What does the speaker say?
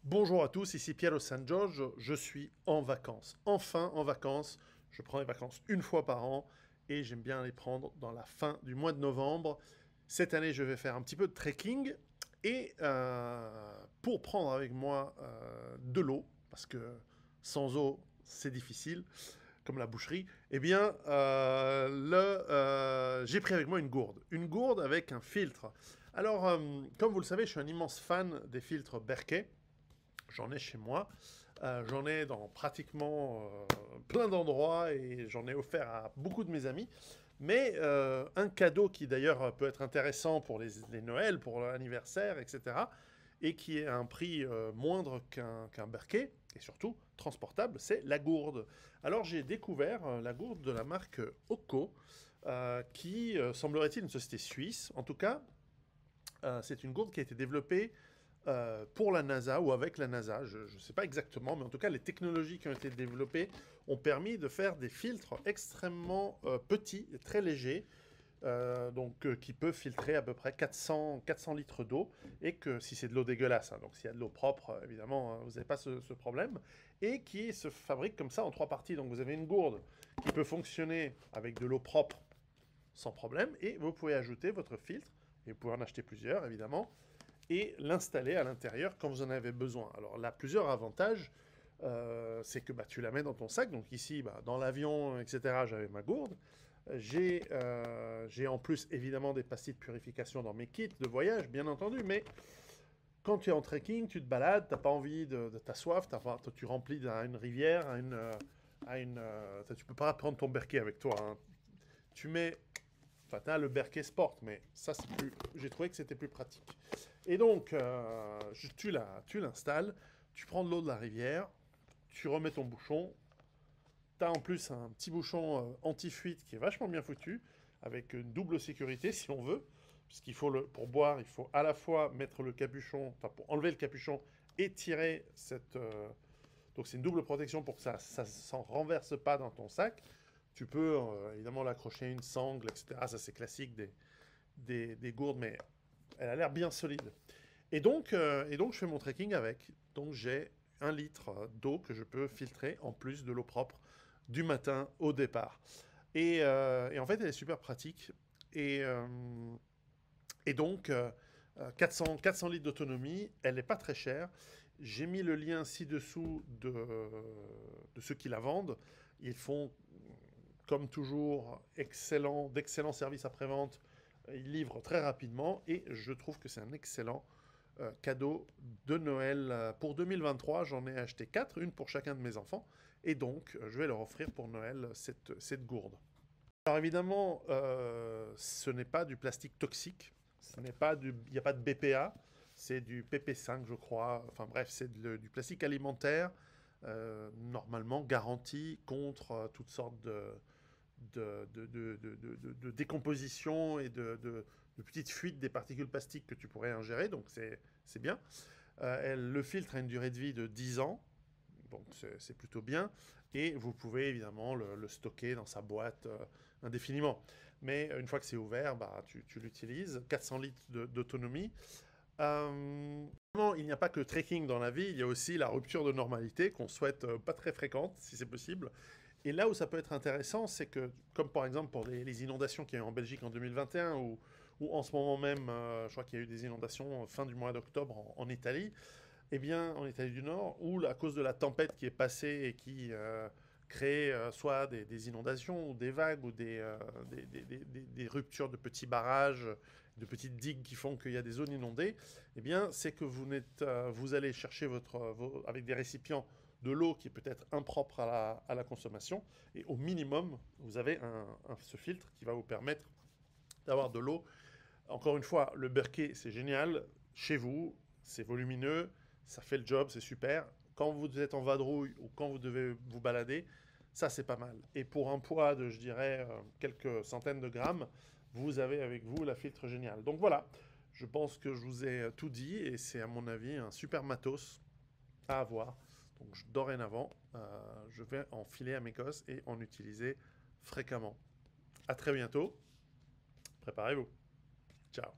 Bonjour à tous, ici Piero San Giorgio, je suis en vacances. Enfin en vacances, je prends les vacances une fois par an et j'aime bien les prendre dans la fin du mois de novembre. Cette année, je vais faire un petit peu de trekking et pour prendre avec moi de l'eau, parce que sans eau, c'est difficile, comme la boucherie, eh bien, j'ai pris avec moi une gourde avec un filtre. Alors, comme vous le savez, je suis un immense fan des filtres Berkey. J'en ai chez moi, j'en ai dans pratiquement plein d'endroits et j'en ai offert à beaucoup de mes amis. Mais un cadeau qui d'ailleurs peut être intéressant pour les Noëls, pour l'anniversaire, etc., et qui est à un prix moindre qu'un Berkey, et surtout transportable, c'est la gourde. Alors j'ai découvert la gourde de la marque Occo, qui semblerait-il une société suisse. En tout cas, c'est une gourde qui a été développée pour la NASA ou avec la NASA, je ne sais pas exactement, mais en tout cas, les technologies qui ont été développées ont permis de faire des filtres extrêmement petits, et très légers, qui peuvent filtrer à peu près 400 litres d'eau, et que si c'est de l'eau dégueulasse, hein, donc s'il y a de l'eau propre, évidemment, vous n'avez pas ce problème, et qui se fabrique comme ça en trois parties. Donc vous avez une gourde qui peut fonctionner avec de l'eau propre sans problème, et vous pouvez ajouter votre filtre, et vous pouvez en acheter plusieurs, évidemment, et l'installer à l'intérieur quand vous en avez besoin. Alors là, plusieurs avantages. C'est que tu la mets dans ton sac. Donc ici, dans l'avion, etc., j'avais ma gourde. J'ai en plus, évidemment, des pastilles de purification dans mes kits de voyage, bien entendu. Mais quand tu es en trekking, tu te balades, tu n'as pas envie de ta soif, tu remplis à une rivière, tu peux pas prendre ton berquet avec toi, hein. Tu mets... Enfin, tu as le Berkey Sport, mais ça, c'est plus... j'ai trouvé que c'était plus pratique. Et donc, tu l'installes, tu prends de l'eau de la rivière, tu remets ton bouchon, tu as en plus un petit bouchon anti-fuite qui est vachement bien foutu, avec une double sécurité si on veut, puisqu'il faut pour boire, il faut à la fois mettre le capuchon, enfin pour enlever le capuchon et tirer cette... donc c'est une double protection pour que ça ne s'en renverse pas dans ton sac. Tu peux évidemment l'accrocher à une sangle, etc. Ça c'est classique des gourdes, mais elle a l'air bien solide. Et donc je fais mon trekking avec. Donc j'ai 1 litre d'eau que je peux filtrer en plus de l'eau propre du matin au départ. Et en fait, elle est super pratique. Et, euh, et donc, 400 litres d'autonomie, elle n'est pas très chère. J'ai mis le lien ci-dessous de ceux qui la vendent. Ils font, comme toujours, d'excellents services après-vente. Ils livrent très rapidement et je trouve que c'est un excellent cadeau de Noël pour 2023. J'en ai acheté 4, une pour chacun de mes enfants. Et donc, je vais leur offrir pour Noël cette gourde. Alors évidemment, ce n'est pas du plastique toxique. Il n'y a pas de BPA. C'est du PP5, je crois. Enfin bref, c'est du plastique alimentaire, normalement garanti contre toutes sortes de décomposition et de petites fuites des particules plastiques que tu pourrais ingérer, donc c'est bien. Le filtre a une durée de vie de 10 ans, donc c'est plutôt bien, et vous pouvez évidemment le stocker dans sa boîte indéfiniment. Mais une fois que c'est ouvert, tu l'utilises, 400 litres d'autonomie. Il n'y a pas que le trekking dans la vie, il y a aussi la rupture de normalité qu'on souhaite pas très fréquente, si c'est possible. Et là où ça peut être intéressant, c'est que, comme par exemple pour les inondations qu'il y a eu en Belgique en 2021, ou en ce moment même, je crois qu'il y a eu des inondations fin du mois d'octobre en Italie, eh bien, en Italie du Nord, où à cause de la tempête qui est passée et qui crée soit des inondations, ou des vagues, ou des ruptures de petits barrages, de petites digues qui font qu'il y a des zones inondées, eh bien, c'est que vous allez chercher avec des récipients de l'eau qui est peut-être impropre à la consommation, et au minimum, vous avez ce filtre qui va vous permettre d'avoir de l'eau. Encore une fois, le Berkey, c'est génial. Chez vous, c'est volumineux, ça fait le job, c'est super. Quand vous êtes en vadrouille ou quand vous devez vous balader, ça c'est pas mal. Et pour un poids de, je dirais, quelques centaines de grammes, vous avez avec vous la filtre géniale. Donc voilà, je pense que je vous ai tout dit et c'est à mon avis un super matos à avoir. Donc dorénavant, je vais en filer à mes gosses et en utiliser fréquemment. À très bientôt, préparez-vous. Ciao.